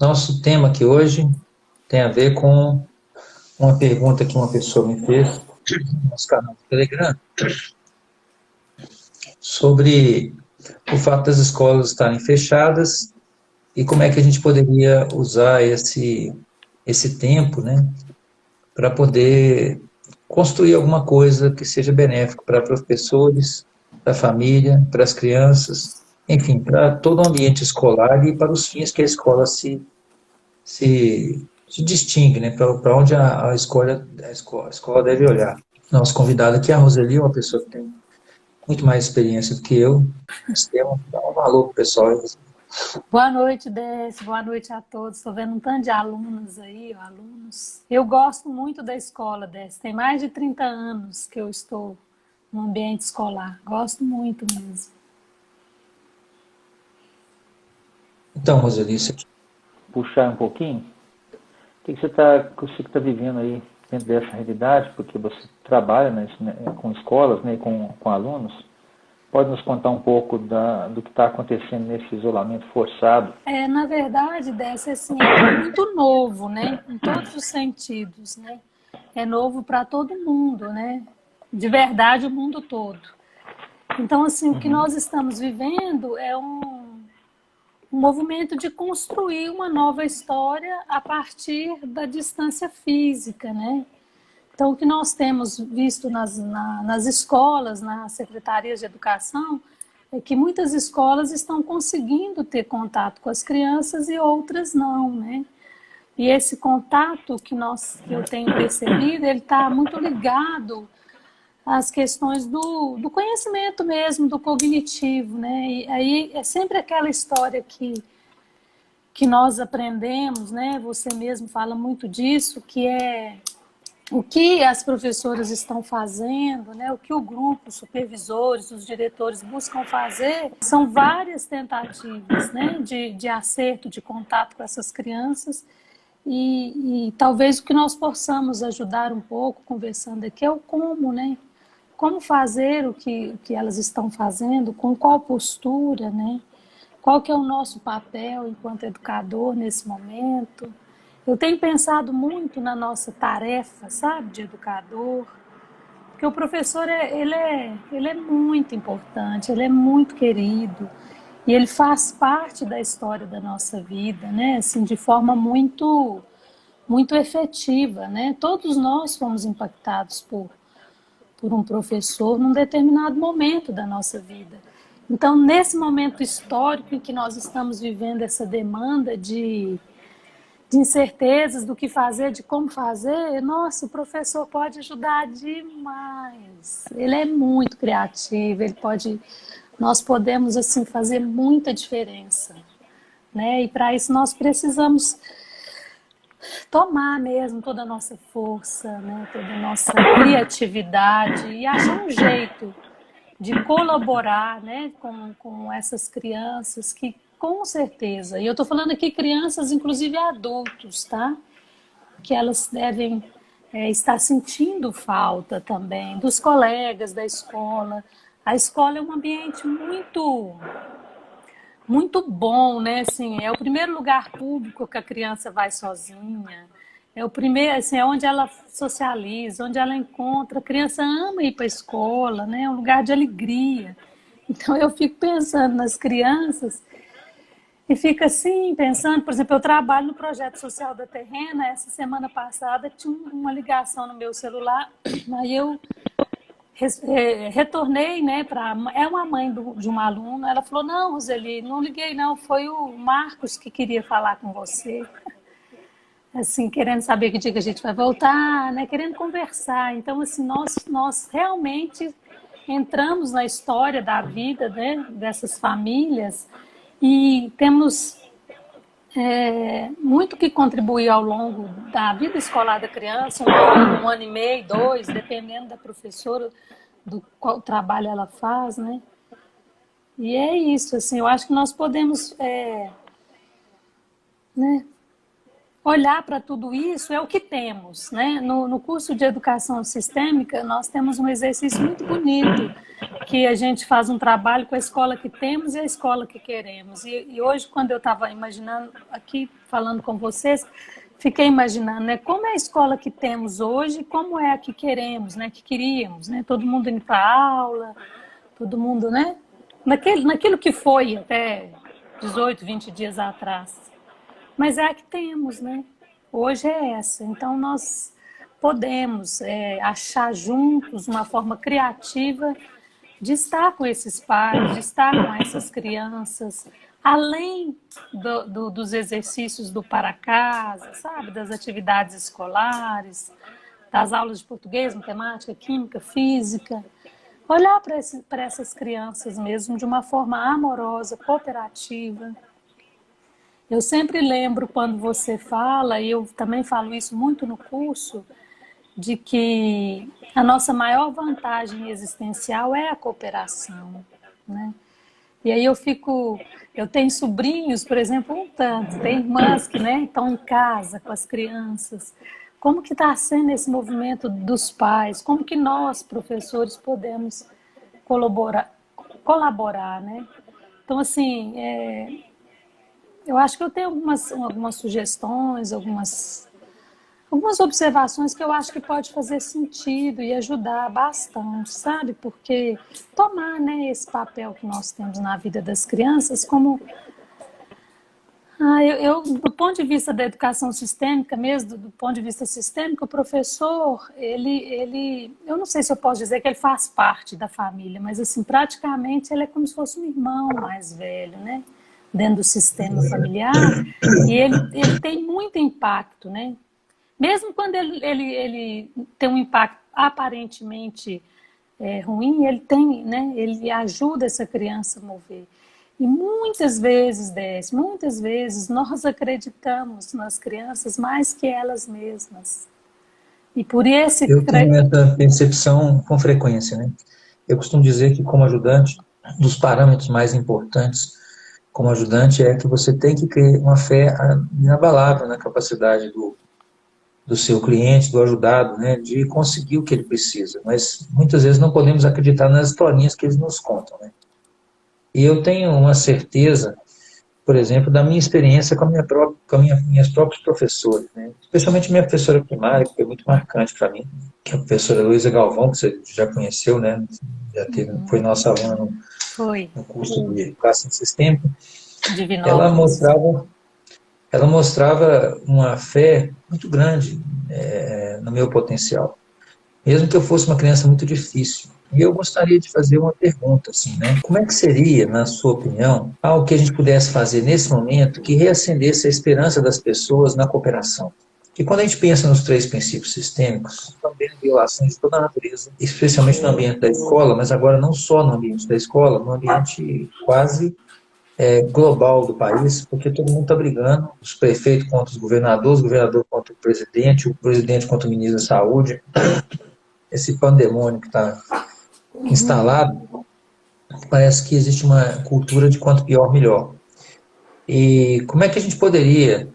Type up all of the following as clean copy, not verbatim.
Nosso tema aqui hoje tem a ver com uma pergunta que uma pessoa me fez no nosso canal do Telegram sobre o fato das escolas estarem fechadas e como é que a gente poderia usar esse tempo, né, para poder construir alguma coisa que seja benéfico para professores, para a família, para as crianças, enfim, para todo o ambiente escolar e para os fins que a escola se distingue, né, para onde a escola deve olhar. Nosso convidado aqui é a Roseli, uma pessoa que tem muito mais experiência do que eu. Esse tema dá um valor para o pessoal. Boa noite, Décio. Boa noite a todos. Estou vendo um tanto de alunos aí, alunos. Eu gosto muito da escola, Décio. Tem mais de 30 anos que eu estou no ambiente escolar. Gosto muito mesmo. Então, Roseli, isso aqui. Puxar um pouquinho, o que você está vivendo aí dentro dessa realidade, porque você trabalha, né, com escolas, né, com alunos. Pode nos contar um pouco do que está acontecendo nesse isolamento forçado? Na verdade, Décio, assim, é muito novo, né? Em todos os sentidos, né? É novo para todo mundo, né? De verdade, o mundo todo. Então, assim, o que nós estamos vivendo é um movimento de construir uma nova história a partir da distância física, né? Então, o que nós temos visto nas escolas, nas secretarias de educação, é que muitas escolas estão conseguindo ter contato com as crianças e outras não, né? E esse contato que eu tenho percebido, ele está muito ligado às questões do conhecimento mesmo, do cognitivo, né? E aí é sempre aquela história que nós aprendemos, né? Você mesmo fala muito disso, que é o que as professoras estão fazendo, né? O que o grupo, os supervisores, os diretores buscam fazer, são várias tentativas, né? de acerto, de contato com essas crianças e talvez o que nós possamos ajudar um pouco, conversando aqui, é o como, né? Como fazer o que elas estão fazendo, com qual postura, né? Qual que é o nosso papel enquanto educador nesse momento. Eu tenho pensado muito na nossa tarefa, sabe, de educador, porque o professor ele é muito importante, ele é muito querido e ele faz parte da história da nossa vida, né? Assim, de forma muito efetiva, né? Todos nós fomos impactados por um professor num determinado momento da nossa vida. Então, nesse momento histórico em que nós estamos vivendo essa demanda de incertezas do que fazer, de como fazer, nossa, o professor pode ajudar demais. Ele é muito criativo, nós podemos assim fazer muita diferença, né? E para isso nós precisamos tomar mesmo toda a nossa força, né? Toda a nossa criatividade e achar um jeito de colaborar, né? com essas crianças que com certeza, e eu estou falando aqui crianças, inclusive adultos, tá? Que elas devem estar sentindo falta também dos colegas da escola. A escola é um ambiente muito bom, né? Assim, é o primeiro lugar público que a criança vai sozinha. É o primeiro, assim, é onde ela socializa, onde ela encontra. A criança ama ir para a escola, né? É um lugar de alegria. Então eu fico pensando nas crianças. E fica assim, pensando, por exemplo, eu trabalho no projeto social da Terrena, essa semana passada tinha uma ligação no meu celular, aí eu retornei, né, é uma mãe de uma aluna, ela falou, não, Roseli, não liguei não, foi o Marcos que queria falar com você, assim, querendo saber que dia que a gente vai voltar, né, querendo conversar, então assim, nós realmente entramos na história da vida, né, dessas famílias, e temos muito que contribuir ao longo da vida escolar da criança, um ano e meio, 2, dependendo da professora, do qual trabalho ela faz, né? E é isso, assim, eu acho que nós podemos né, olhar para tudo isso, é o que temos, né? No curso de Educação Sistêmica, nós temos um exercício muito bonito, que a gente faz um trabalho com a escola que temos e a escola que queremos. E hoje, quando eu estava imaginando, aqui falando com vocês, fiquei imaginando, né, como é a escola que temos hoje e como é a que queremos, né, que queríamos, né, todo mundo indo para aula, todo mundo, né, naquilo que foi até 18, 20 dias atrás. Mas é a que temos, né, hoje é essa. Então, nós podemos achar juntos uma forma criativa de estar com esses pais, de estar com essas crianças, além dos exercícios do para casa, sabe? Das atividades escolares, das aulas de português, matemática, química, física. Olhar para essas crianças mesmo de uma forma amorosa, cooperativa. Eu sempre lembro quando você fala, e eu também falo isso muito no curso, de que a nossa maior vantagem existencial é a cooperação, né? E aí eu tenho sobrinhos, por exemplo, um tanto, tem irmãs que, né, estão em casa com as crianças. Como que está sendo esse movimento dos pais? Como que nós, professores, podemos colaborar, né? Então, assim, eu acho que eu tenho algumas sugestões, algumas observações que eu acho que pode fazer sentido e ajudar bastante, sabe? Porque tomar, né, esse papel que nós temos na vida das crianças como... do ponto de vista da educação sistêmica mesmo, do ponto de vista sistêmico, o professor, eu não sei se eu posso dizer que ele faz parte da família, mas assim, praticamente ele é como se fosse um irmão mais velho, né? Dentro do sistema familiar, e ele tem muito impacto, né? Mesmo quando ele tem um impacto aparentemente ruim, ele tem, né? Ele ajuda essa criança a mover. E muitas vezes nós acreditamos nas crianças mais que elas mesmas. E por esse... Eu tenho essa percepção com frequência, né? Eu costumo dizer que, como ajudante, um dos parâmetros mais importantes como ajudante é que você tem que ter uma fé inabalável na capacidade do seu cliente, do ajudado, né, de conseguir o que ele precisa. Mas muitas vezes não podemos acreditar nas historinhas que eles nos contam, né? E eu tenho uma certeza, por exemplo, da minha experiência com minhas próprias professoras, né? Especialmente minha professora primária, que foi muito marcante para mim, que é a professora Luísa Galvão, que você já conheceu, né? Foi nossa aluna no curso de Educação Sistêmica. Ela mostrava uma fé muito grande no meu potencial, mesmo que eu fosse uma criança muito difícil. E eu gostaria de fazer uma pergunta, assim, né? Como é que seria, na sua opinião, algo que a gente pudesse fazer nesse momento que reacendesse a esperança das pessoas na cooperação? Que quando a gente pensa nos 3 princípios sistêmicos, também violações de toda a natureza, especialmente no ambiente da escola, mas agora não só no ambiente da escola, no ambiente quase global do país, porque todo mundo está brigando, os prefeitos contra os governadores, o governador contra o presidente contra o ministro da Saúde, esse pandemônio que está instalado, parece que existe uma cultura de quanto pior, melhor. E como é que a gente poderia,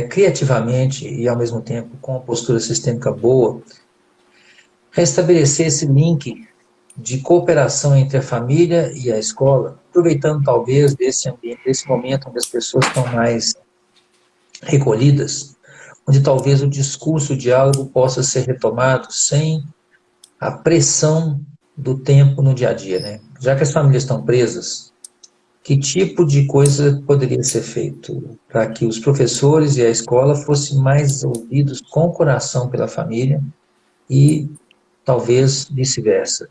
criativamente e ao mesmo tempo com uma postura sistêmica boa, restabelecer esse link de cooperação entre a família e a escola, aproveitando talvez desse ambiente, desse momento onde as pessoas estão mais recolhidas, onde talvez o discurso, o diálogo possa ser retomado sem a pressão do tempo no dia a dia, né? Já que as famílias estão presas, que tipo de coisa poderia ser feito para que os professores e a escola fossem mais ouvidos com o coração pela família e talvez vice-versa?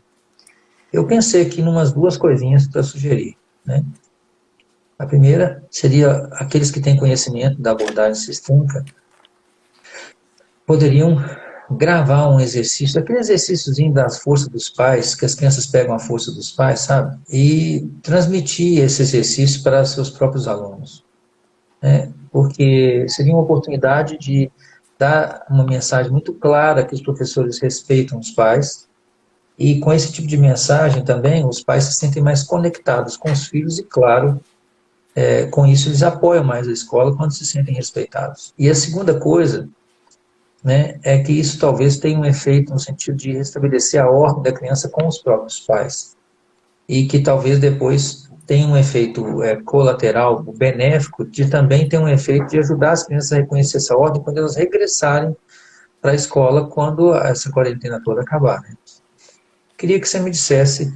Eu pensei aqui em umas 2 coisinhas para sugerir, né? A primeira seria aqueles que têm conhecimento da abordagem sistêmica poderiam gravar um exercício, aquele exercíciozinho das forças dos pais, que as crianças pegam a força dos pais, sabe? E transmitir esse exercício para seus próprios alunos, né? Porque seria uma oportunidade de dar uma mensagem muito clara que os professores respeitam os pais, e com esse tipo de mensagem também os pais se sentem mais conectados com os filhos e, claro, com isso eles apoiam mais a escola quando se sentem respeitados. E a segunda coisa, né, é que isso talvez tenha um efeito no sentido de restabelecer a ordem da criança com os próprios pais. e que talvez depois tenha um efeito colateral, benéfico, de também ter um efeito de ajudar as crianças a reconhecer essa ordem quando elas regressarem para a escola, quando essa quarentena toda acabar, né? Queria que você me dissesse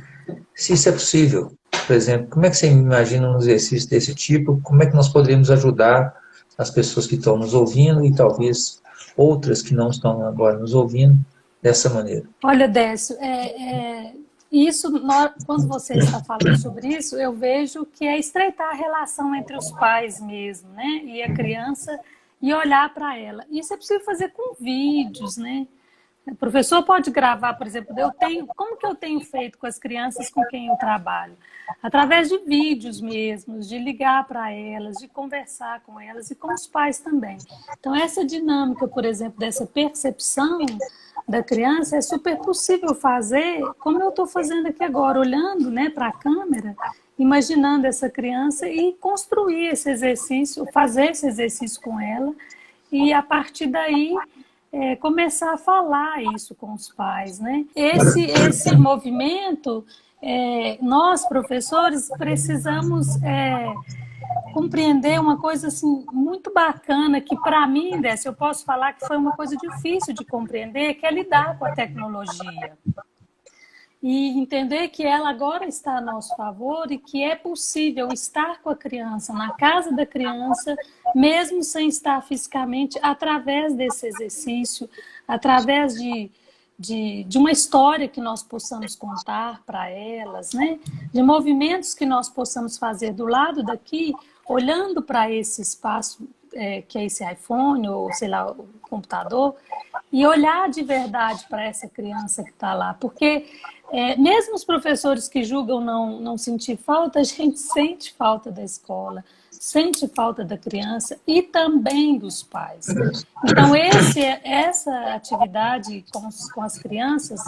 se isso é possível. Por exemplo, como é que você imagina um exercício desse tipo? Como é que nós poderíamos ajudar as pessoas que estão nos ouvindo e talvez outras que não estão agora nos ouvindo dessa maneira? Olha, Décio, isso, quando você está falando sobre isso, eu vejo que é estreitar a relação entre os pais mesmo, né? E a criança, e olhar para ela. Isso é possível fazer com vídeos, né? O professor pode gravar, por exemplo, como que eu tenho feito com as crianças com quem eu trabalho? Através de vídeos mesmos, de ligar para elas, de conversar com elas e com os pais também. Então, essa dinâmica, por exemplo, dessa percepção da criança é super possível fazer, como eu estou fazendo aqui agora, olhando, né, para a câmera, imaginando essa criança e construir esse exercício, fazer esse exercício com ela e, a partir daí, começar a falar isso com os pais, né? Esse movimento, nós, professores, precisamos compreender uma coisa assim, muito bacana, que para mim, Décio, eu posso falar que foi uma coisa difícil de compreender, que é lidar com a tecnologia. E entender que ela agora está a nosso favor e que é possível estar com a criança, na casa da criança, mesmo sem estar fisicamente, através desse exercício, através de uma história que nós possamos contar para elas, né? De movimentos que nós possamos fazer do lado daqui, olhando para esse espaço que é esse iPhone ou, sei lá, o computador, e olhar de verdade para essa criança que está lá. Porque mesmo os professores que julgam não sentir falta, a gente sente falta da escola, sente falta da criança e também dos pais. Então, essa atividade com as crianças,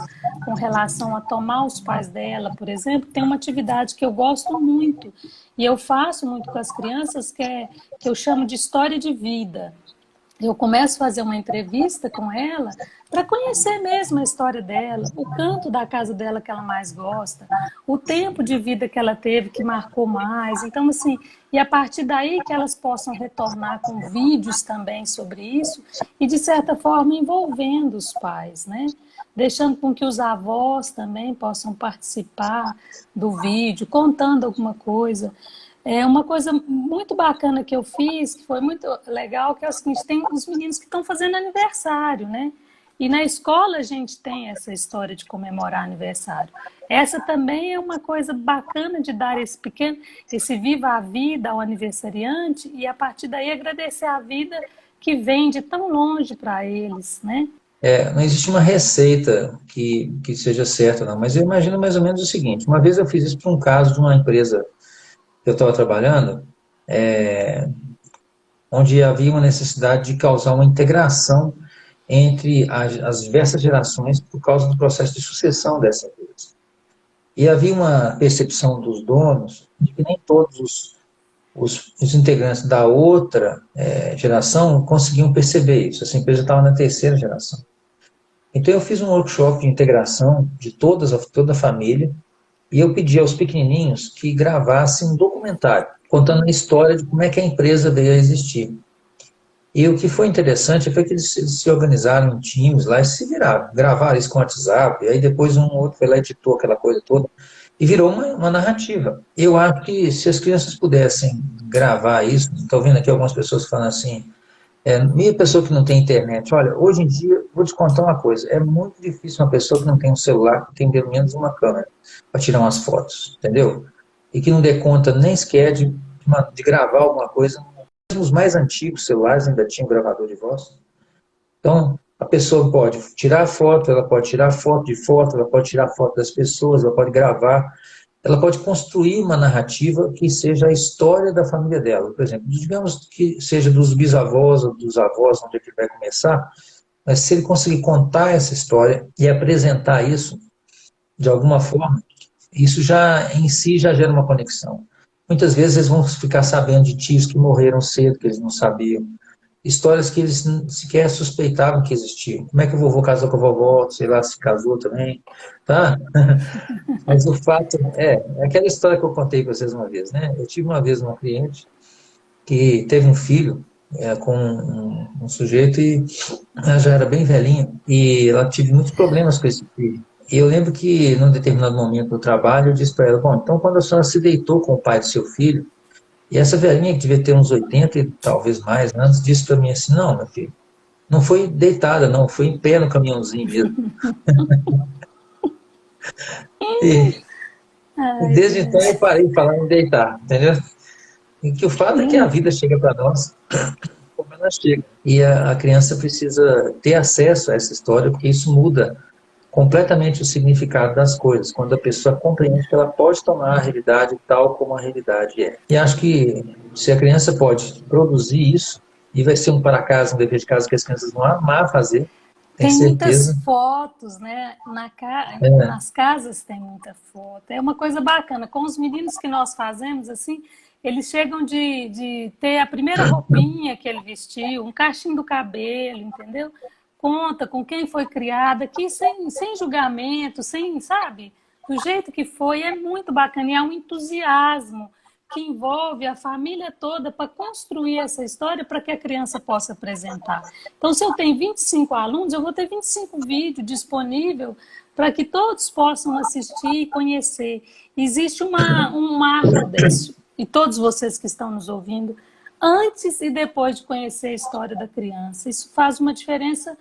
com relação a tomar os pais dela, por exemplo, tem uma atividade que eu gosto muito e eu faço muito com as crianças, que eu chamo de história de vida. Eu começo a fazer uma entrevista com ela para conhecer mesmo a história dela, o canto da casa dela que ela mais gosta, o tempo de vida que ela teve que marcou mais. Então, assim, e a partir daí que elas possam retornar com vídeos também sobre isso e, de certa forma, envolvendo os pais, né? Deixando com que os avós também possam participar do vídeo, contando alguma coisa. Uma coisa muito bacana que eu fiz, que foi muito legal, que é o seguinte, tem os meninos que estão fazendo aniversário, né? E na escola a gente tem essa história de comemorar aniversário. Essa também é uma coisa bacana de dar esse viva a vida ao aniversariante e a partir daí agradecer a vida que vem de tão longe para eles, né? Não existe uma receita que seja certa, não, mas eu imagino mais ou menos o seguinte, uma vez eu fiz isso para um caso de uma empresa que eu estava trabalhando, onde havia uma necessidade de causar uma integração entre as diversas gerações por causa do processo de sucessão dessa empresa. E havia uma percepção dos donos de que nem todos os integrantes da outra geração conseguiam perceber isso. Essa empresa estava na terceira geração. Então eu fiz um workshop de integração de toda a família e eu pedi aos pequenininhos que gravassem um documentário contando a história de como é que a empresa veio a existir. E o que foi interessante foi que eles se organizaram em times lá e se viraram, gravaram isso com o WhatsApp, e aí depois um outro foi lá e editou aquela coisa toda, e virou uma narrativa. Eu acho que se as crianças pudessem gravar isso, estou vendo aqui algumas pessoas falando assim, minha pessoa que não tem internet, olha, hoje em dia, vou te contar uma coisa, é muito difícil uma pessoa que não tem um celular, que tem pelo menos uma câmera, para tirar umas fotos, entendeu? E que não dê conta nem sequer de gravar alguma coisa. Os mais antigos celulares ainda tinham gravador de voz. Então, a pessoa pode tirar foto, ela pode tirar foto de foto, ela pode tirar foto das pessoas, ela pode gravar, ela pode construir uma narrativa que seja a história da família dela. Por exemplo, digamos que seja dos bisavós ou dos avós, onde ele vai começar, mas se ele conseguir contar essa história e apresentar isso de alguma forma, isso já em si já gera uma conexão. Muitas vezes eles vão ficar sabendo de tios que morreram cedo, que eles não sabiam. histórias que eles sequer suspeitavam que existiam. Como é que o vovô casou com a vovó, sei lá, se casou também, tá? Mas o fato é aquela história que eu contei para vocês uma vez, né? Eu tive uma vez uma cliente que teve um filho com um sujeito e ela já era bem velhinha e ela tive muitos problemas com esse filho. E eu lembro que, num determinado momento do trabalho, eu disse para ela, bom, então quando a senhora se deitou com o pai do seu filho, e essa velhinha que devia ter uns 80 e talvez mais anos, disse para mim assim, não, meu filho, não foi deitada, não, foi em pé no caminhãozinho mesmo. E, e Ai, desde então gente. eu parei de falar em deitar, entendeu? E que o fato é que a vida chega para nós como ela chega. E a criança precisa ter acesso a essa história, porque isso muda completamente o significado das coisas, quando a pessoa compreende que ela pode tomar a realidade tal como a realidade é. E acho que se a criança pode produzir isso, e vai ser um para casa, um dever de casa que as crianças vão amar fazer, tenho Tem muitas certeza. fotos, né? É, Nas casas tem muita foto. É uma coisa bacana. Com os meninos que nós fazemos, assim, eles chegam de ter a primeira roupinha que ele vestiu, um cachinho do cabelo, entendeu? Conta com quem foi criada, aqui sem julgamento, sem, sabe? Do jeito que foi, é muito bacana. E há um entusiasmo que envolve a família toda para construir essa história para que a criança possa apresentar. Então, se eu tenho 25 alunos, eu vou ter 25 vídeos disponíveis para que todos possam assistir e conhecer. Existe um marco desse, e todos vocês que estão nos ouvindo, antes e depois de conhecer a história da criança. Isso faz uma diferença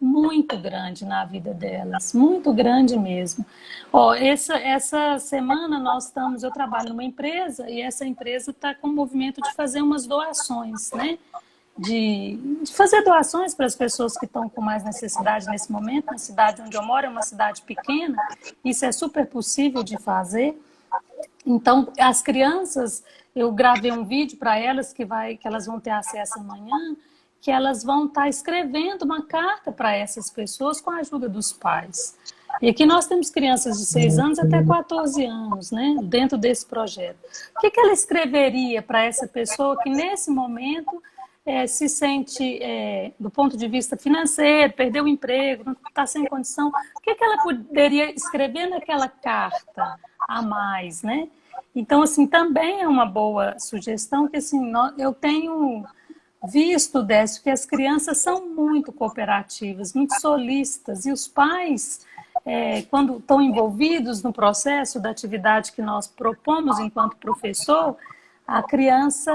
muito grande na vida delas, muito grande mesmo. Ó, essa semana eu trabalho numa empresa e essa empresa está com o movimento de fazer umas doações, né? De fazer doações para as pessoas que estão com mais necessidade nesse momento. Na cidade onde eu moro é uma cidade pequena, isso é super possível de fazer. Então, as crianças, eu gravei um vídeo para elas que elas vão ter acesso amanhã, que elas vão estar escrevendo uma carta para essas pessoas com a ajuda dos pais. E aqui nós temos crianças de 6 anos até 14 anos, né, dentro desse projeto. O que ela escreveria para essa pessoa que nesse momento se sente, do ponto de vista financeiro, perdeu o emprego, não está sem condição? O que ela poderia escrever naquela carta a mais, né? Então, assim, também é uma boa sugestão que, assim, eu tenho visto, Décio, que as crianças são muito cooperativas, muito solistas, e os pais, quando estão envolvidos no processo da atividade que nós propomos enquanto professor, a criança,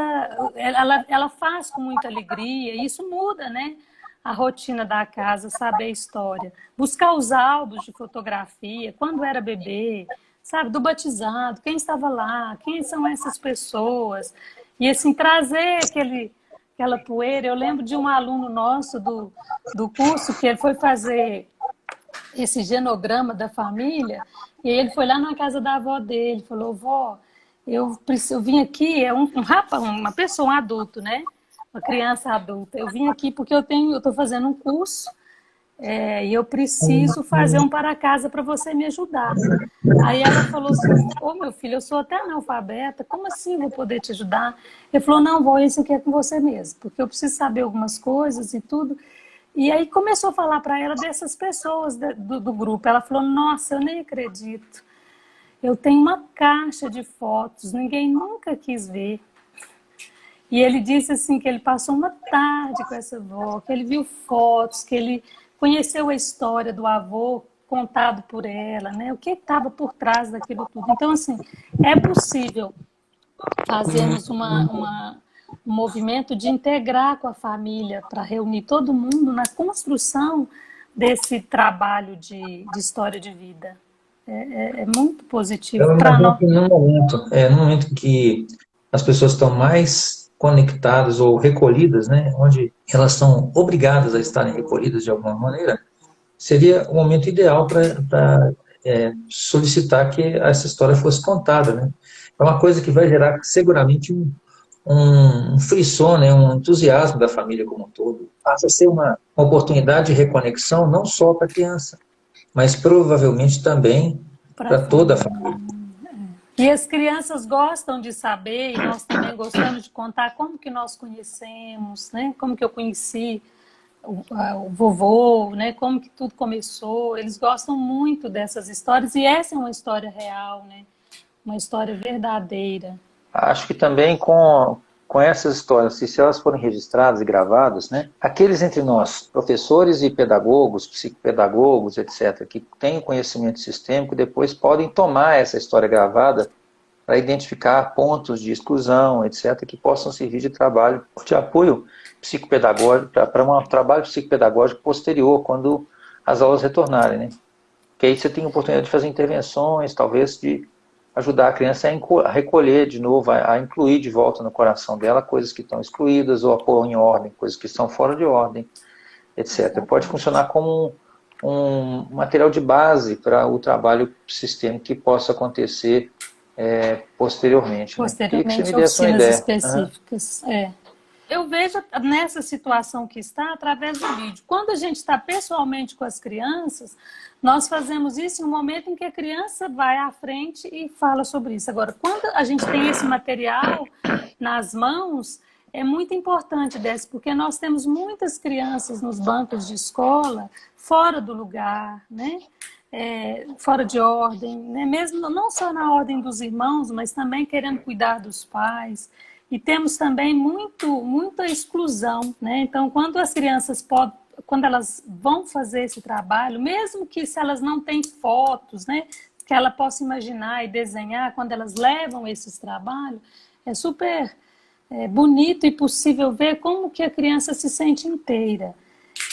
ela faz com muita alegria, e isso muda, né? A rotina da casa, saber a história. Buscar os álbuns de fotografia, quando era bebê, sabe, do batizado, quem estava lá, quem são essas pessoas, e assim, trazer aquela poeira. Eu lembro de um aluno nosso do curso que ele foi fazer esse genograma da família e ele foi lá na casa da avó dele, falou, vó, eu vim aqui, um rapaz, uma pessoa, um adulto, né? Uma criança adulta. Eu vim aqui porque eu estou fazendo um curso e eu preciso fazer um para casa para você me ajudar. Aí ela falou assim, meu filho, eu sou até analfabeta, como assim vou poder te ajudar? Ele falou, não, vou, isso aqui é com você mesmo, porque eu preciso saber algumas coisas e tudo. E aí começou a falar para ela dessas pessoas do grupo. Ela falou, nossa, eu nem acredito. Eu tenho uma caixa de fotos, ninguém nunca quis ver. E ele disse assim que ele passou uma tarde com essa avó, que ele viu fotos, que ele conheceu a história do avô contado por ela, né? O que estava por trás daquilo tudo. Então, assim, é possível fazermos um movimento de integrar com a família para reunir todo mundo na construção desse trabalho de história de vida. É muito positivo para nós. no momento que as pessoas estão mais conectadas ou recolhidas, né, onde elas são obrigadas a estarem recolhidas de alguma maneira, seria o momento ideal para solicitar que essa história fosse contada, né? É uma coisa que vai gerar seguramente um frisson, né, um entusiasmo da família como um todo. Passa a ser uma oportunidade de reconexão não só para a criança, mas provavelmente também para toda a família. E as crianças gostam de saber, e nós também gostamos de contar como que nós conhecemos, né? Como que eu conheci o vovô, né? Como que tudo começou. Eles gostam muito dessas histórias, e essa é uma história real, né? Uma história verdadeira. Acho que também com essas histórias, se elas forem registradas e gravadas, né, aqueles entre nós, professores e pedagogos, psicopedagogos, etc., que têm conhecimento sistêmico, depois podem tomar essa história gravada para identificar pontos de exclusão, etc., que possam servir de apoio psicopedagógico, para um trabalho psicopedagógico posterior, quando as aulas retornarem, né? Que aí você tem a oportunidade de fazer intervenções, talvez de ajudar a criança a recolher de novo, a incluir de volta no coração dela coisas que estão excluídas, ou a pôr em ordem, coisas que estão fora de ordem, etc. Exatamente. Pode funcionar como um material de base para o trabalho sistêmico que possa acontecer posteriormente. Posteriormente, né? Que você me desse uma oficinas ideia. específicas. Eu vejo nessa situação que está através do vídeo. Quando a gente está pessoalmente com as crianças, nós fazemos isso no momento em que a criança vai à frente e fala sobre isso. Agora, quando a gente tem esse material nas mãos, é muito importante porque nós temos muitas crianças nos bancos de escola fora do lugar, né? Fora de ordem, né? Mesmo não só na ordem dos irmãos, mas também querendo cuidar dos pais. E temos também muita exclusão, né? Então, quando as crianças quando elas vão fazer esse trabalho, mesmo que se elas não têm fotos, né, que ela possa imaginar e desenhar, quando elas levam esses trabalhos, é super bonito e possível ver como que a criança se sente inteira.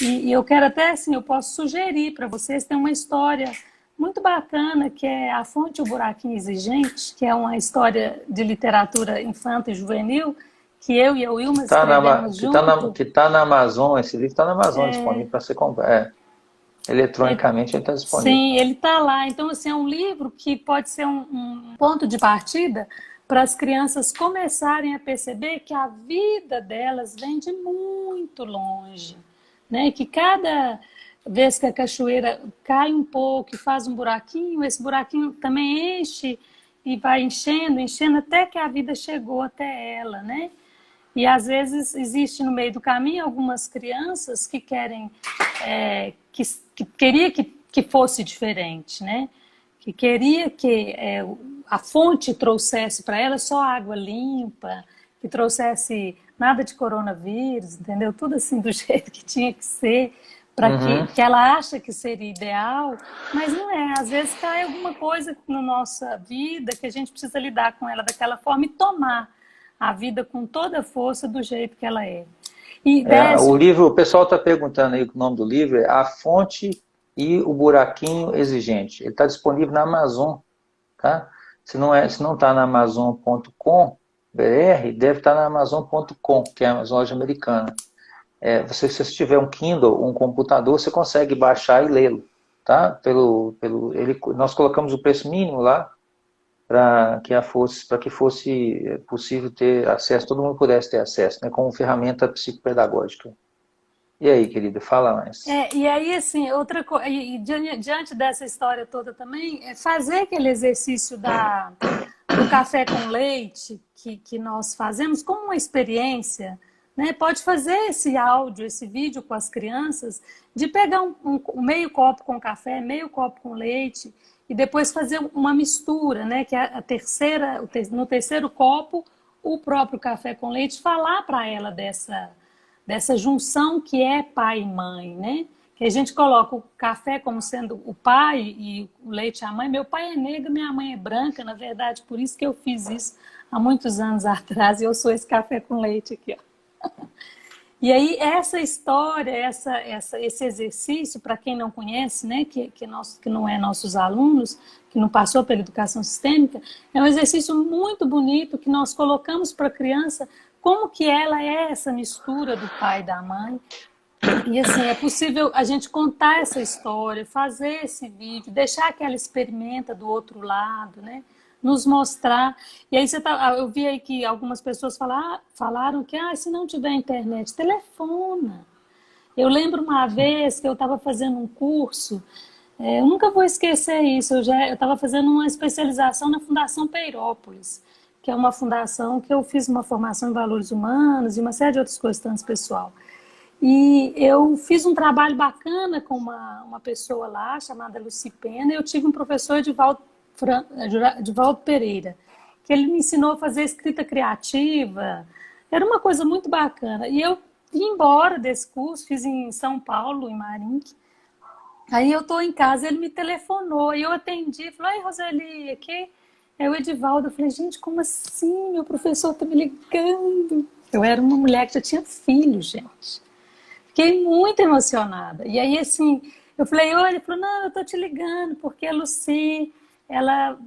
E eu quero até, assim, eu posso sugerir para vocês, tem uma história muito bacana, que é A Fonte e o Buraquinho Exigente, que é uma história de literatura infanto e juvenil, que eu e a Wilma escrevemos junto. Que está na Amazon, esse livro está na Amazon disponível para você comprar. Eletronicamente ele está disponível. Sim, ele está lá. Então, assim, é um livro que pode ser um ponto de partida para as crianças começarem a perceber que a vida delas vem de muito longe, né? Que cada vez que a cachoeira cai um pouco e faz um buraquinho, esse buraquinho também enche e vai enchendo, enchendo até que a vida chegou até ela, né? E às vezes existe no meio do caminho algumas crianças que querem, que queria que fosse diferente, né? Que queria que a fonte trouxesse para ela só água limpa, que trouxesse nada de coronavírus, entendeu? Tudo assim do jeito que tinha que ser, para que ela acha que seria ideal, mas não é. Às vezes cai alguma coisa na nossa vida que a gente precisa lidar com ela daquela forma e tomar a vida com toda a força do jeito que ela é. O livro, o pessoal está perguntando aí o nome do livro, é A Fonte e o Buraquinho Exigente. Ele está disponível na Amazon, tá? Se não está na Amazon.com.br, deve estar na Amazon.com, que é a loja americana. Se você tiver um Kindle, um computador, você consegue baixar e lê-lo, tá? Nós colocamos o preço mínimo lá para que fosse possível ter acesso, todo mundo pudesse ter acesso, né, como ferramenta psicopedagógica. E aí, querida, fala mais. E aí, assim, outra coisa, diante dessa história toda também, fazer aquele exercício do café com leite que nós fazemos como uma experiência, né? Pode fazer esse áudio, esse vídeo com as crianças, de pegar um meio copo com café, meio copo com leite, e depois fazer uma mistura, né? Que é no terceiro copo, o próprio café com leite, falar para ela dessa junção que é pai e mãe, né? Que a gente coloca o café como sendo o pai e o leite a mãe. Meu pai é negro, minha mãe é branca, na verdade, por isso que eu fiz isso há muitos anos atrás, e eu sou esse café com leite aqui, ó. E aí essa história, esse exercício, para quem não conhece, né, que não é nossos alunos, que não passou pela educação sistêmica, é um exercício muito bonito que nós colocamos para a criança como que ela é essa mistura do pai e da mãe. E assim, é possível a gente contar essa história, fazer esse vídeo, deixar que ela experimenta do outro lado, né? Nos mostrar. E aí eu vi aí que algumas pessoas falaram que se não tiver internet, telefona. Eu lembro uma vez que eu estava fazendo um curso Eu nunca vou esquecer isso. Eu estava fazendo uma especialização na Fundação Peirópolis, que é uma fundação que eu fiz uma formação em valores humanos e uma série de outras coisas transpessoal. E eu fiz um trabalho bacana com uma pessoa lá, chamada Luci Pena, e eu tive um professor, Edivaldo Pereira, que ele me ensinou a fazer escrita criativa. Era uma coisa muito bacana. E eu vim embora desse curso, fiz em São Paulo, em Marinque. Aí eu estou em casa, ele me telefonou, e eu atendi, falou: "Oi, Roseli, aqui é o Edivaldo." Eu falei: "Gente, como assim? Meu professor está me ligando." Eu era uma mulher que já tinha filho, gente. Fiquei muito emocionada. E aí, assim, eu falei: "Oi." Ele falou: "Não, eu tô te ligando porque a Lucy, ela,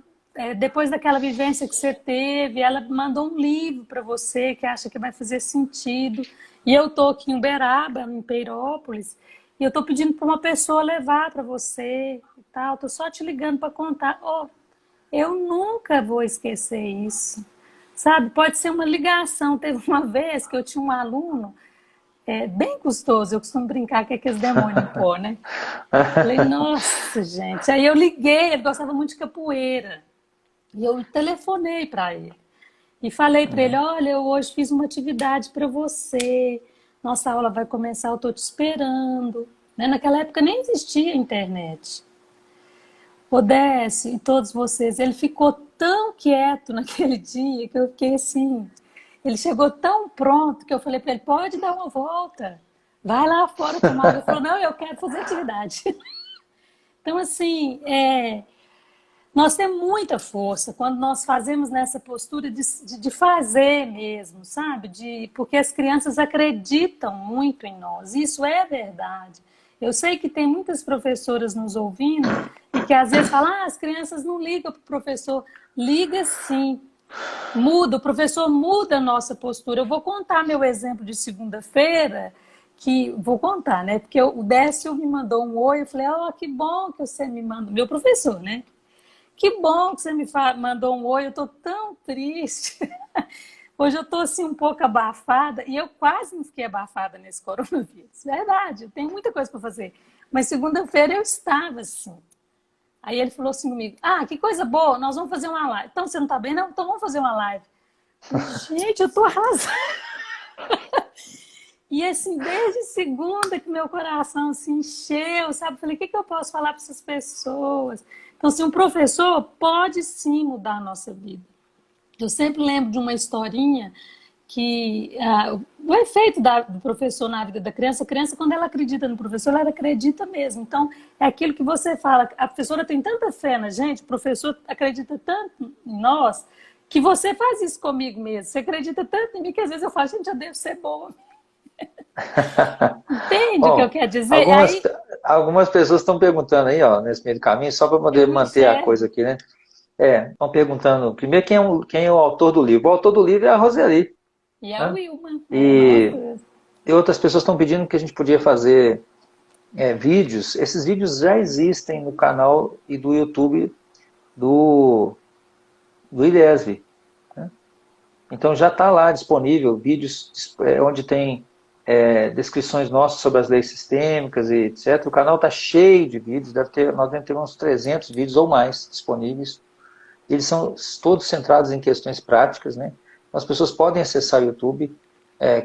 depois daquela vivência que você teve, ela mandou um livro para você que acha que vai fazer sentido. E eu tô aqui em Uberaba, em Peirópolis, e eu tô pedindo para uma pessoa levar para você e tal. Tô só te ligando para contar." Oh, eu nunca vou esquecer isso. Sabe? Pode ser uma ligação. Teve uma vez que eu tinha um aluno bem custoso, eu costumo brincar que é aqueles demônios em pó, né? Falei: "Nossa, gente." Aí eu liguei, ele gostava muito de capoeira. E eu telefonei para ele. E falei para ele: "Olha, eu hoje fiz uma atividade para você. Nossa aula vai começar, eu estou te esperando." Né? Naquela época nem existia internet. Odécio e todos vocês, ele ficou tão quieto naquele dia que eu fiquei assim. Ele chegou tão pronto que eu falei para ele: "Pode dar uma volta. Vai lá fora tomar água." Ele falou: "Não, eu quero fazer atividade." Então, assim, nós temos muita força quando nós fazemos nessa postura de fazer mesmo, sabe? Porque as crianças acreditam muito em nós. Isso é verdade. Eu sei que tem muitas professoras nos ouvindo e que às vezes falam: "As crianças não ligam para o professor." Liga sim. Muda, o professor muda a nossa postura. Eu vou contar meu exemplo de segunda-feira, que vou contar, né? Porque o Décio me mandou um oi, eu falei: "Oh, que bom que você me manda." Meu professor, né? "Que bom que você me mandou um oi, eu tô tão triste." Hoje eu tô assim um pouco abafada, e eu quase não fiquei abafada nesse coronavírus. Verdade, eu tenho muita coisa para fazer. Mas segunda-feira eu estava assim. Aí ele falou assim comigo: "Ah, que coisa boa, nós vamos fazer uma live." "Então você não tá bem?" "Não, então vamos fazer uma live." Eu falei: "Gente, eu tô arrasada." E assim, desde segunda que meu coração se encheu, sabe? Falei: "O que eu posso falar para essas pessoas?" Então, assim, um professor pode sim mudar a nossa vida. Eu sempre lembro de uma historinha que o efeito do professor na vida da criança, a criança, quando ela acredita no professor, ela acredita mesmo. Então, é aquilo que você fala: a professora tem tanta fé na gente, o professor acredita tanto em nós, que você faz isso comigo mesmo. Você acredita tanto em mim que às vezes eu falo: "Gente, eu devo ser boa." Entende o que eu Bom, quero dizer? algumas, Aí, algumas pessoas estão perguntando aí, ó, nesse meio do caminho, só para eu poder manter a enxergo. coisa aqui, né? Estão perguntando, primeiro, quem é o autor do livro. O autor do livro é a Roseli, E a né? Wilma, nós E, duas. e outras pessoas estão pedindo que a gente podia fazer vídeos. Esses vídeos já existem no canal e do YouTube do ILESV, né? Então já está lá disponível vídeos onde tem descrições nossas sobre as leis sistêmicas e etc. O canal está cheio de vídeos, nós devemos ter uns 300 vídeos ou mais disponíveis. Eles são todos centrados em questões práticas, né? As pessoas podem acessar o YouTube,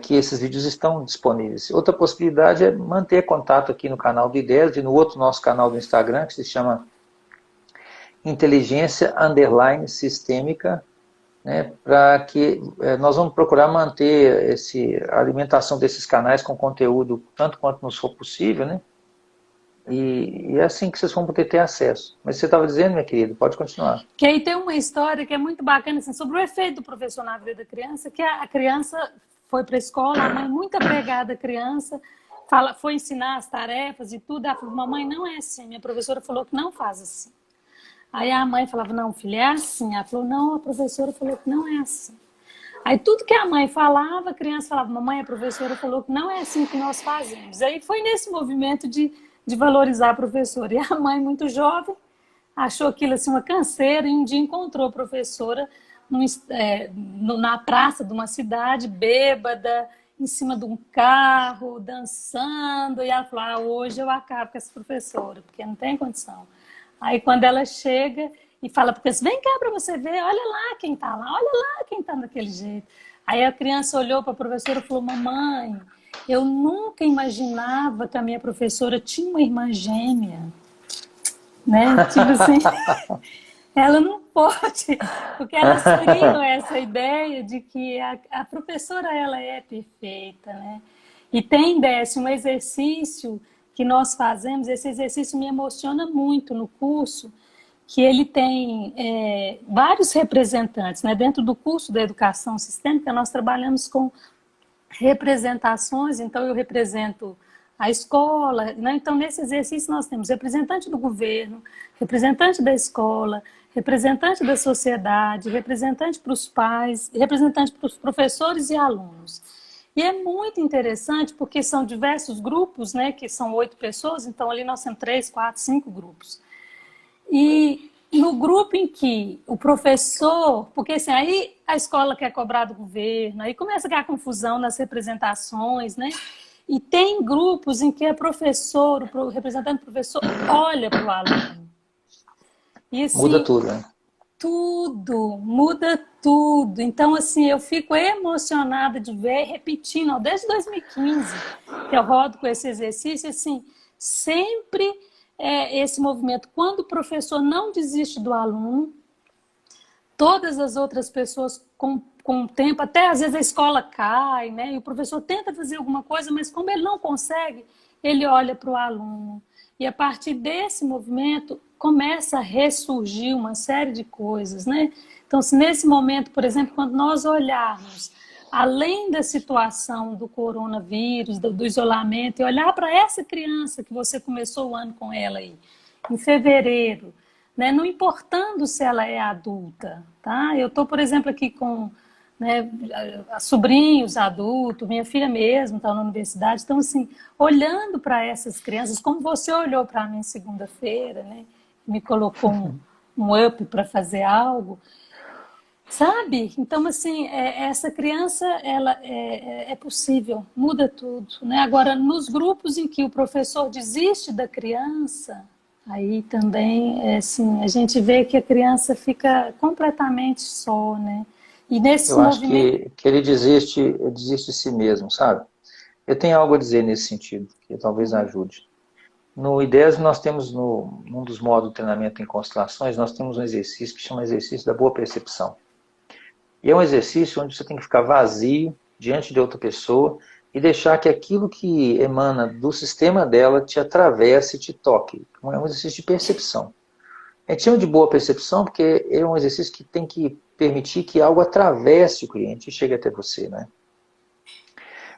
que esses vídeos estão disponíveis. Outra possibilidade é manter contato aqui no canal do IDESV, no outro nosso canal do Instagram, que se chama Inteligência Underline Sistêmica, né, para que nós vamos procurar manter a alimentação desses canais com conteúdo tanto quanto nos for possível, né? E é assim que vocês vão poder ter acesso. Mas você estava dizendo, minha querida, pode continuar. Que aí tem uma história que é muito bacana, assim, sobre o efeito do professor na vida da criança, que a criança foi para a escola, a mãe muito apegada à criança, foi ensinar as tarefas e tudo. Ela falou: "Mamãe, não é assim, minha professora falou que não faz assim." Aí a mãe falava: "Não, filha, é assim." Ela falou: "Não, a professora falou que não é assim." Aí tudo que a mãe falava, a criança falava: "Mamãe, a professora falou que não é assim que nós fazemos." Aí foi nesse movimento de valorizar a professora. E a mãe, muito jovem, achou aquilo assim uma canseira, e um dia encontrou a professora na praça de uma cidade, bêbada, em cima de um carro, dançando, e ela falou, hoje eu acabo com essa professora, porque não tem condição. Aí quando ela chega e fala para a vem cá para você ver, olha lá quem está lá, olha lá quem está daquele jeito. Aí a criança olhou para a professora e falou, mamãe, eu nunca imaginava que a minha professora tinha uma irmã gêmea. Né? Tipo assim, ela não pode, porque elas criam essa ideia de que a professora ela é perfeita, né? E tem desse um exercício que nós fazemos, esse exercício me emociona muito no curso, que ele tem vários representantes, né? Dentro do curso da educação sistêmica nós trabalhamos com representações, então eu represento a escola, né? Então nesse exercício nós temos representante do governo, representante da escola, representante da sociedade, representante para os pais, representante para os professores e alunos. E é muito interessante porque são diversos grupos, né, que são 8 pessoas, então ali nós temos 3, 4, 5 grupos. E no grupo em que o professor, porque assim, aí a escola quer cobrar do governo, aí começa a dar confusão nas representações, né? E tem grupos em que o representante do professor olha para o aluno. E, assim, muda tudo, né? Tudo, muda tudo. Então, assim, eu fico emocionada de ver, repetindo, desde 2015, que eu rodo com esse exercício, assim, sempre esse movimento. Quando o professor não desiste do aluno, todas as outras pessoas com o tempo, até às vezes a escola cai, né? E o professor tenta fazer alguma coisa, mas como ele não consegue, ele olha para o aluno. E a partir desse movimento, começa a ressurgir uma série de coisas, né? Então, se nesse momento, por exemplo, quando nós olharmos, além da situação do coronavírus, do isolamento, e olhar para essa criança que você começou o ano com ela aí, em fevereiro, né? Não importando se ela é adulta, tá? Eu estou, por exemplo, aqui com, né, sobrinhos adultos, minha filha mesmo está na universidade, então assim, olhando para essas crianças, como você olhou para mim segunda-feira, né, me colocou um up para fazer algo, sabe? Então assim, essa criança, ela é possível, muda tudo, né? Agora, nos grupos em que o professor desiste da criança, aí também, assim, a gente vê que a criança fica completamente só, né? E nesse Eu acho movimento... que ele desiste de si mesmo, sabe? Eu tenho algo a dizer nesse sentido, que talvez ajude. No IDES, nós temos, num dos modos de treinamento em constelações, nós temos um exercício que chama exercício da boa percepção. E é um exercício onde você tem que ficar vazio diante de outra pessoa e deixar que aquilo que emana do sistema dela te atravesse e te toque. É um exercício de percepção. A gente chama de boa percepção porque é um exercício que tem que permitir que algo atravesse o cliente e chegue até você, né?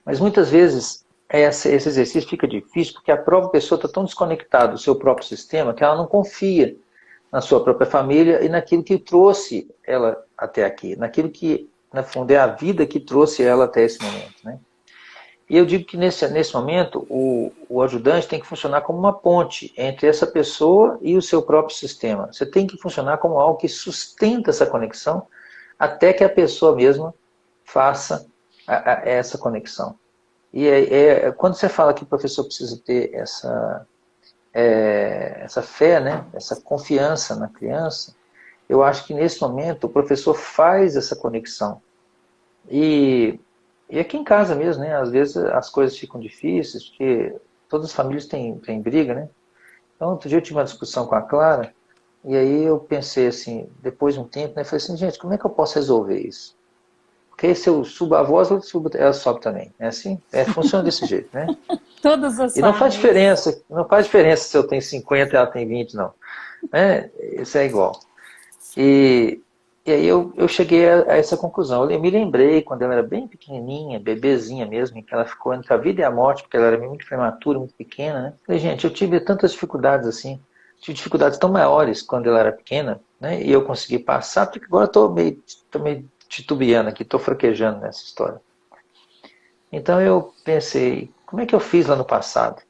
Mas muitas vezes esse exercício fica difícil porque a própria pessoa está tão desconectada do seu próprio sistema que ela não confia na sua própria família e naquilo que trouxe ela até aqui, naquilo que, na fundo, é a vida que trouxe ela até esse momento, né? E eu digo que nesse momento o ajudante tem que funcionar como uma ponte entre essa pessoa e o seu próprio sistema. Você tem que funcionar como algo que sustenta essa conexão até que a pessoa mesma faça essa conexão. E quando você fala que o professor precisa ter essa fé, né, essa confiança na criança, eu acho que nesse momento o professor faz essa conexão. E aqui em casa mesmo, né? Às vezes as coisas ficam difíceis, porque todas as famílias têm briga, né? Então, outro dia eu tive uma discussão com a Clara, e aí eu pensei assim, depois de um tempo, né? Falei assim, gente, como é que eu posso resolver isso? Porque se eu subo a voz, ela sobe também. É assim? Funciona desse jeito, né? Todas as E não faz famílias. diferença se eu tenho 50 e ela tem 20, não. Isso é igual. E aí eu cheguei a essa conclusão. Eu me lembrei quando ela era bem pequenininha, bebezinha mesmo, em que ela ficou entre a vida e a morte, porque ela era muito prematura, muito pequena, né? Falei, gente, eu tive tantas dificuldades assim, tive dificuldades tão maiores quando ela era pequena, né? E eu consegui passar, porque agora estou meio titubeando aqui, estou fraquejando nessa história. Então eu pensei, como é que eu fiz lá no passado?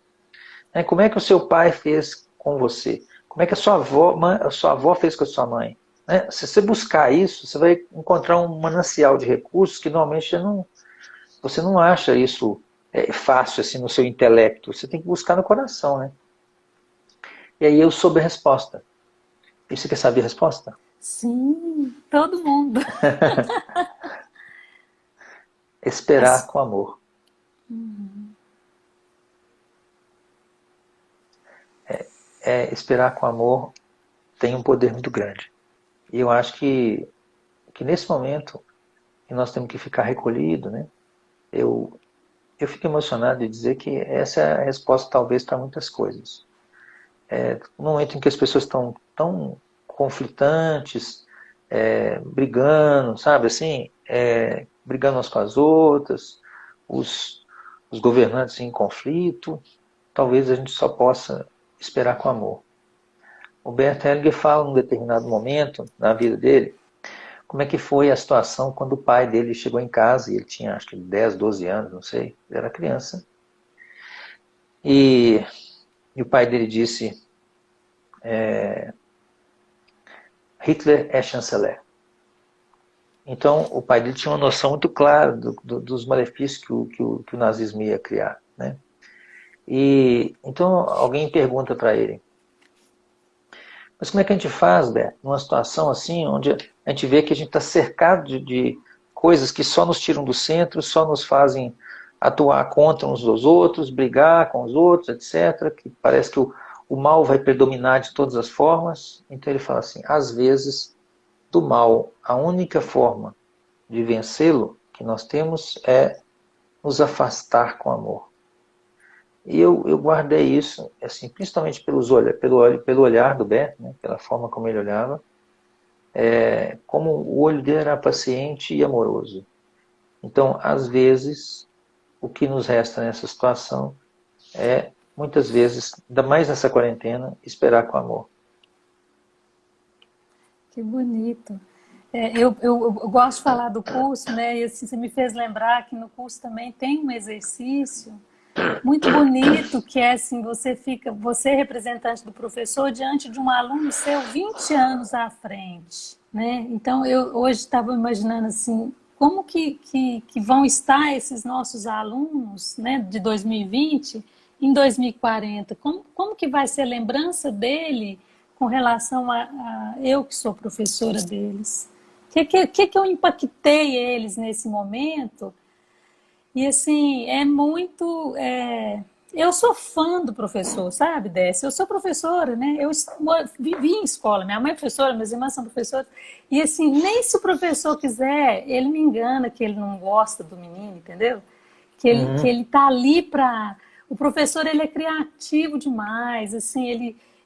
Como é que o seu pai fez com você? Como é que a sua avó fez com a sua mãe? Se você buscar isso, você vai encontrar um manancial de recursos que normalmente você não acha isso fácil assim no seu intelecto, você tem que buscar no coração, né? E aí eu soube a resposta. E você quer saber a resposta? Sim, todo mundo. Esperar com amor. Esperar com amor tem um poder muito grande. E eu acho que nesse momento que nós temos que ficar recolhido, né? Eu fico emocionado de dizer que essa é a resposta talvez para muitas coisas. No momento em que as pessoas estão tão conflitantes, brigando, sabe assim, brigando umas com as outras, os governantes em conflito, talvez a gente só possa esperar com amor. O Bert Hellinger fala num determinado momento na vida dele, como é que foi a situação quando o pai dele chegou em casa, e ele tinha acho que 10, 12 anos, não sei, ele era criança, e o pai dele disse, Hitler é chanceler. Então o pai dele tinha uma noção muito clara dos malefícios que o nazismo ia criar, né? E então alguém pergunta para ele, mas como é que a gente faz, Beto, numa situação assim, onde a gente vê que a gente está cercado de coisas que só nos tiram do centro, só nos fazem atuar contra uns dos outros, brigar com os outros, etc., que parece que o mal vai predominar de todas as formas. Então ele fala assim, às vezes, do mal, a única forma de vencê-lo que nós temos é nos afastar com amor. E eu guardei isso, assim, principalmente pelo olhar do Bert, né, pela forma como ele olhava, como o olho dele era paciente e amoroso. Então, às vezes, o que nos resta nessa situação é, muitas vezes, ainda mais nessa quarentena, esperar com amor. Que bonito. Eu gosto de falar do curso, né? E assim, você me fez lembrar que no curso também tem um exercício muito bonito, que é assim, você representante do professor, diante de um aluno seu 20 anos à frente, né? Então, eu hoje estava imaginando assim, como que vão estar esses nossos alunos, né, de 2020 em 2040? Como que vai ser a lembrança dele com relação a eu que sou professora deles? Que eu impactei eles nesse momento? E assim, eu sou fã do professor, sabe, Décia? Eu sou professora, né? Eu vivi em escola, minha mãe é professora, minhas irmãs são professoras. E assim, nem se o professor quiser, ele me engana que ele não gosta do menino, entendeu? Que ele tá ali para... O professor, ele é criativo demais, assim,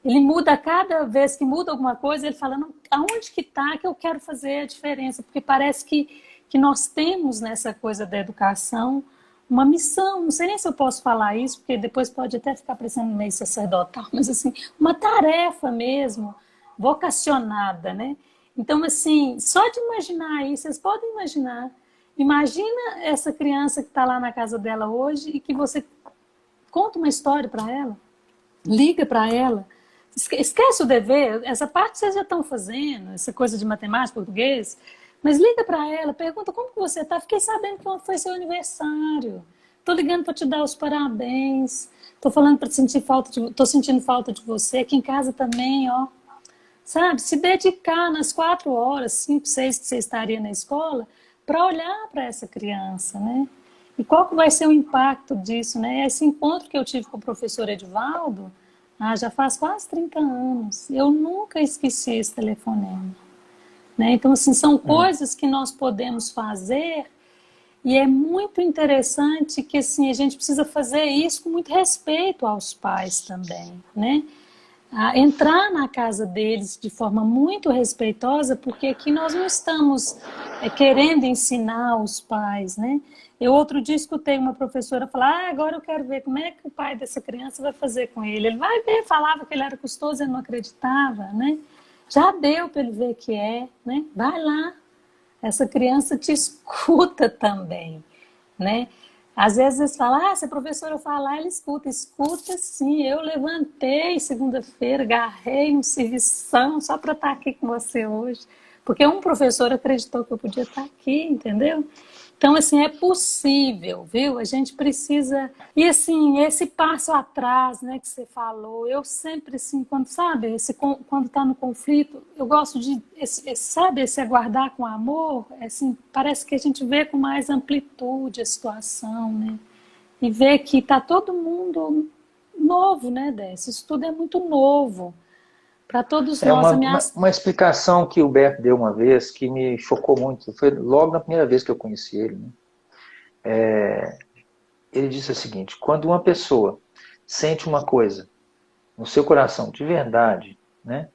ele muda cada vez que muda alguma coisa, ele fala, não, aonde que tá que eu quero fazer a diferença? Porque parece que nós temos nessa coisa da educação uma missão, não sei nem se eu posso falar isso, porque depois pode até ficar parecendo meio sacerdotal, mas assim, uma tarefa mesmo, vocacionada, né? Então, assim, só de imaginar isso, vocês podem imaginar, imagina essa criança que está lá na casa dela hoje e que você conta uma história para ela, liga para ela, esquece o dever, essa parte vocês já estão fazendo, essa coisa de matemática, português, mas liga para ela, pergunta como que você está. Fiquei sabendo que ontem foi seu aniversário. Tô ligando para te dar os parabéns. Tô falando para sentir tô sentindo falta de você. Aqui em casa também, ó. Sabe? Se dedicar nas 4 horas, 5, 6 que você estaria na escola, para olhar para essa criança, né? E qual que vai ser o impacto disso, né? Esse encontro que eu tive com o professor Edivaldo, já faz quase 30 anos. Eu nunca esqueci esse telefonema. Né? Então, assim, são coisas que nós podemos fazer e é muito interessante que assim, a gente precisa fazer isso com muito respeito aos pais também, né? Entrar na casa deles de forma muito respeitosa, porque aqui nós não estamos querendo ensinar os pais, né? Eu outro dia escutei uma professora falar, agora eu quero ver como é que o pai dessa criança vai fazer com ele. Ele vai ver, falava que ele era custoso, ele não acreditava, né? Já deu para ele ver que né? Vai lá, essa criança te escuta também, né? Às vezes eles falam, se a professora falar, ela escuta sim. Eu levantei segunda-feira, agarrei um servição só para estar aqui com você hoje, porque um professor acreditou que eu podia estar aqui, entendeu? Então, assim, é possível, viu? A gente precisa... E, assim, esse passo atrás, né, que você falou, eu sempre, assim, quando, sabe, quando está no conflito, eu gosto de, sabe, esse aguardar com amor, assim, parece que a gente vê com mais amplitude a situação, né? E vê que está todo mundo novo, né, Décio? Isso tudo é muito novo para todos É nós. uma explicação que o Beto deu uma vez que me chocou muito. Foi logo na primeira vez que eu conheci ele. Né? Ele disse o seguinte: quando uma pessoa sente uma coisa no seu coração de verdade, né,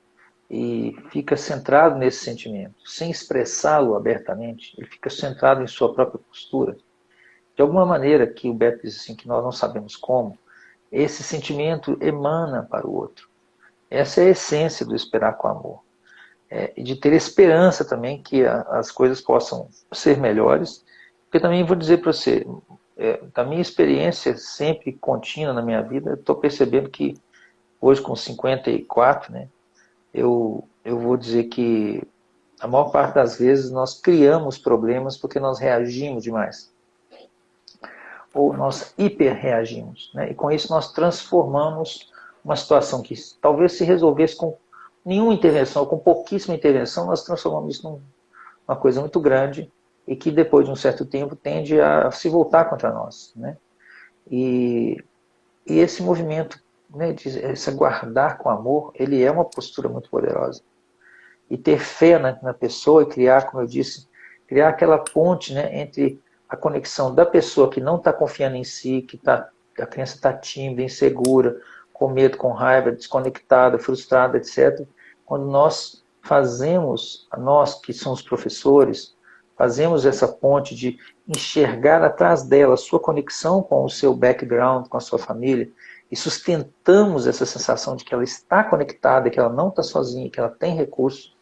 e fica centrado nesse sentimento, sem expressá-lo abertamente, ele fica centrado em sua própria postura, de alguma maneira que o Beto diz assim, que nós não sabemos como, esse sentimento emana para o outro. Essa é a essência do esperar com amor. E de ter esperança também que as coisas possam ser melhores. Porque também vou dizer para você, da minha experiência sempre contínua na minha vida, eu estou percebendo que hoje com 54, né, eu vou dizer que a maior parte das vezes nós criamos problemas porque nós reagimos demais. Ou nós hiperreagimos. Né? E com isso nós transformamos uma situação que talvez se resolvesse com nenhuma intervenção, ou com pouquíssima intervenção, nós transformamos isso numa coisa muito grande e que depois de um certo tempo tende a se voltar contra nós. Né? E esse movimento, né, esse guardar com amor, ele é uma postura muito poderosa. E ter fé na pessoa e criar, como eu disse, criar aquela ponte, né, entre a conexão da pessoa que não está confiando em si, a criança está tímida, insegura, com medo, com raiva, desconectada, frustrada, etc. Quando nós que somos professores, fazemos essa ponte de enxergar atrás dela a sua conexão com o seu background, com a sua família, e sustentamos essa sensação de que ela está conectada, que ela não está sozinha, que ela tem recursos,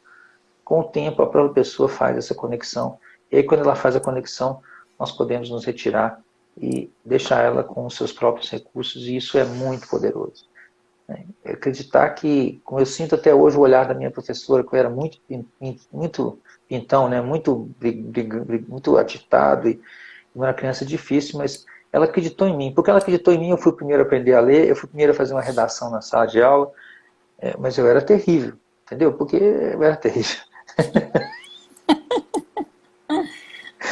com o tempo a própria pessoa faz essa conexão. E aí quando ela faz a conexão, nós podemos nos retirar e deixar ela com os seus próprios recursos, e isso é muito poderoso. Acreditar que, como eu sinto até hoje o olhar da minha professora, que eu era muito pintão, né? muito agitado, e eu era criança difícil, mas ela acreditou em mim. Porque ela acreditou em mim, eu fui o primeiro a aprender a ler, eu fui o primeiro a fazer uma redação na sala de aula, mas eu era terrível, entendeu? Porque eu era terrível.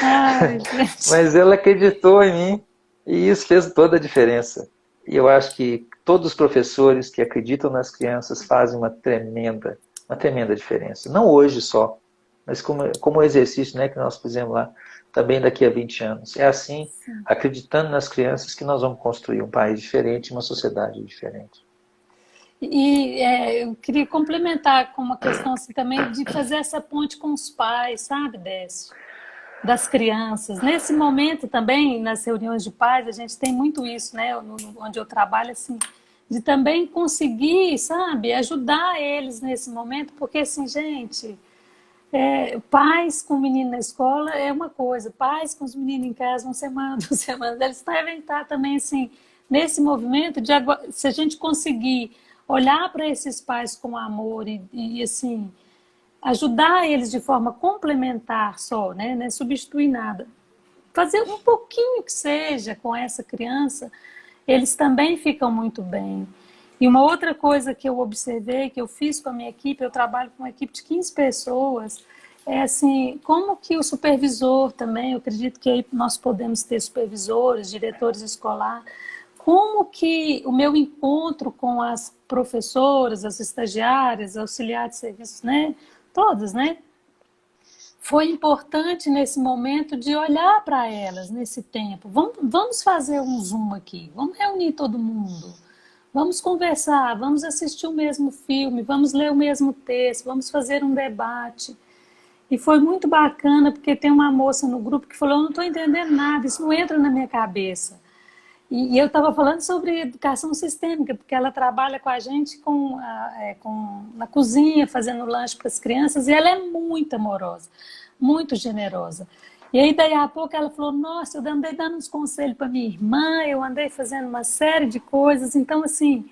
Ai, Mas ela acreditou em mim e isso fez toda a diferença. E eu acho que todos os professores que acreditam nas crianças fazem uma tremenda diferença. Não hoje só, mas como exercício, né, que nós fizemos lá, também daqui a 20 anos. É assim, acreditando nas crianças, que nós vamos construir um país diferente, uma sociedade diferente. E eu queria complementar com uma questão assim, também de fazer essa ponte com os pais, sabe, Décio? Das crianças. Nesse momento também, nas reuniões de pais, a gente tem muito isso, né? Onde eu trabalho, assim, de também conseguir, sabe, ajudar eles nesse momento, porque assim, gente, pais com o menino na escola é uma coisa, pais com os meninos em casa, uma semana, 2 semanas, eles devem estar também, assim, nesse movimento de, se a gente conseguir olhar para esses pais com amor e assim, ajudar eles de forma complementar só, né? Não é substituir nada. Fazer um pouquinho que seja com essa criança, eles também ficam muito bem. E uma outra coisa que eu observei, que eu fiz com a minha equipe, eu trabalho com uma equipe de 15 pessoas, é assim, como que o supervisor também, eu acredito que aí nós podemos ter supervisores, diretores escolar, como que o meu encontro com as professoras, as estagiárias, auxiliares de serviços, né? Todas, né? Foi importante nesse momento de olhar para elas nesse tempo. Vamos fazer um Zoom aqui, vamos reunir todo mundo, vamos conversar, vamos assistir o mesmo filme, vamos ler o mesmo texto, vamos fazer um debate. E foi muito bacana, porque tem uma moça no grupo que falou: eu não estou entendendo nada, isso não entra na minha cabeça. E eu estava falando sobre educação sistêmica, porque ela trabalha com a gente na cozinha, fazendo lanche para as crianças, e ela é muito amorosa, muito generosa. E aí, daí a pouco, ela falou: nossa, eu andei dando uns conselhos para minha irmã, eu andei fazendo uma série de coisas. Então, assim,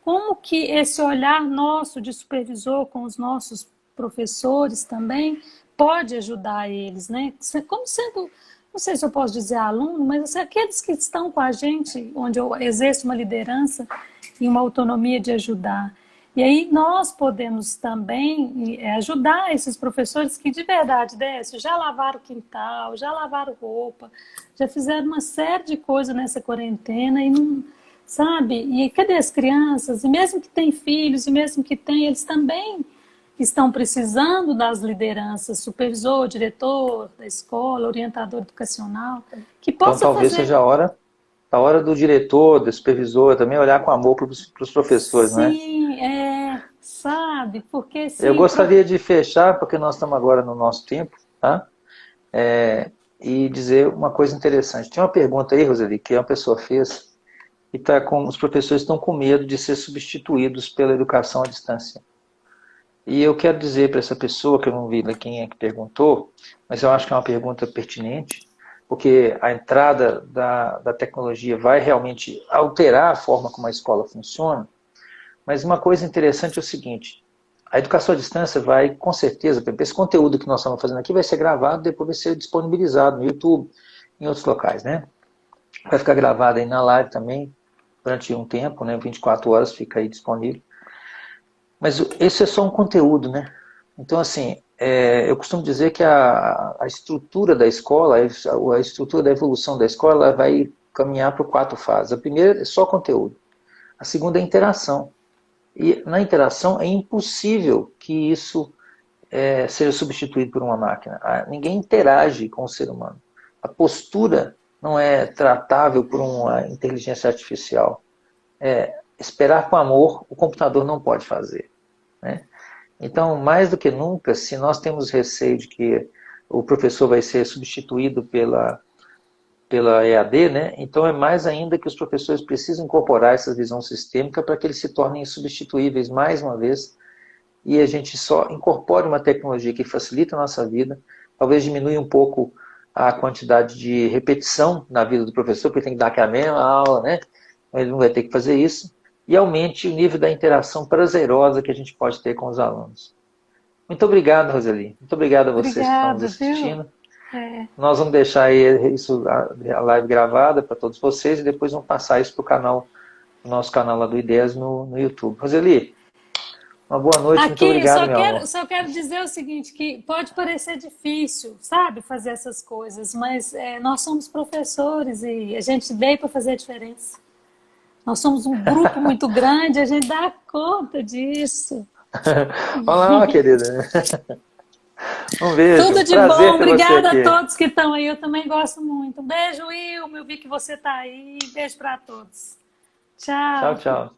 como que esse olhar nosso de supervisor com os nossos professores também pode ajudar eles, né? Como sendo não sei se eu posso dizer aluno, mas assim, aqueles que estão com a gente, onde eu exerço uma liderança e uma autonomia de ajudar. E aí nós podemos também ajudar esses professores que de verdade, Décio, já lavaram o quintal, já lavaram roupa, já fizeram uma série de coisas nessa quarentena e não, sabe? E cadê as crianças? E mesmo que tem filhos, e mesmo que tem, eles também estão precisando das lideranças, supervisor, diretor da escola, orientador educacional, que Então possa talvez fazer... seja a hora do diretor, do supervisor, também olhar com amor para os professores, não é? Sim, sabe? Porque se... Eu gostaria de fechar, porque nós estamos agora no nosso tempo, tá? E dizer uma coisa interessante. Tinha uma pergunta aí, Roseli, que uma pessoa fez, e os professores estão com medo de ser substituídos pela educação à distância. E eu quero dizer para essa pessoa, que eu não vi quem é que perguntou, mas eu acho que é uma pergunta pertinente, porque a entrada da tecnologia vai realmente alterar a forma como a escola funciona. Mas uma coisa interessante é o seguinte, a educação à distância vai, com certeza, esse conteúdo que nós estamos fazendo aqui vai ser gravado, depois vai ser disponibilizado no YouTube, em outros locais, né? Vai ficar gravado aí na live também, durante um tempo, né? 24 horas fica aí disponível. Mas esse é só um conteúdo, né? Então, assim, eu costumo dizer que a estrutura da escola, a estrutura da evolução da escola vai caminhar por 4 fases. A primeira é só conteúdo. A segunda é interação. E na interação é impossível que isso seja substituído por uma máquina. Ninguém interage com o ser humano. A postura não é tratável por uma inteligência artificial. Esperar com amor, o computador não pode fazer, né? Então, mais do que nunca, se nós temos receio de que o professor vai ser substituído pela EAD, né? Então é mais ainda que os professores precisam incorporar essa visão sistêmica para que eles se tornem insubstituíveis mais uma vez e a gente só incorpore uma tecnologia que facilita a nossa vida, talvez diminui um pouco a quantidade de repetição na vida do professor, porque tem que dar aquela mesma aula, né? Ele não vai ter que fazer isso, e aumente o nível da interação prazerosa que a gente pode ter com os alunos. Muito obrigado, Roseli. Muito obrigado a vocês que estão nos assistindo. Nós vamos deixar aí a live gravada para todos vocês e depois vamos passar isso para o nosso canal lá do Ideias no YouTube. Roseli, uma boa noite, muito obrigado, meu amor. Só quero dizer o seguinte, que pode parecer difícil, sabe, fazer essas coisas, mas nós somos professores e a gente veio para fazer a diferença. Nós somos um grupo muito grande, a gente dá conta disso. Olá, querida. Um beijo. Tudo de bom, obrigada a todos que estão aí, eu também gosto muito. Um beijo, Wilma, eu vi que você está aí, beijo para todos. Tchau. Tchau, tchau.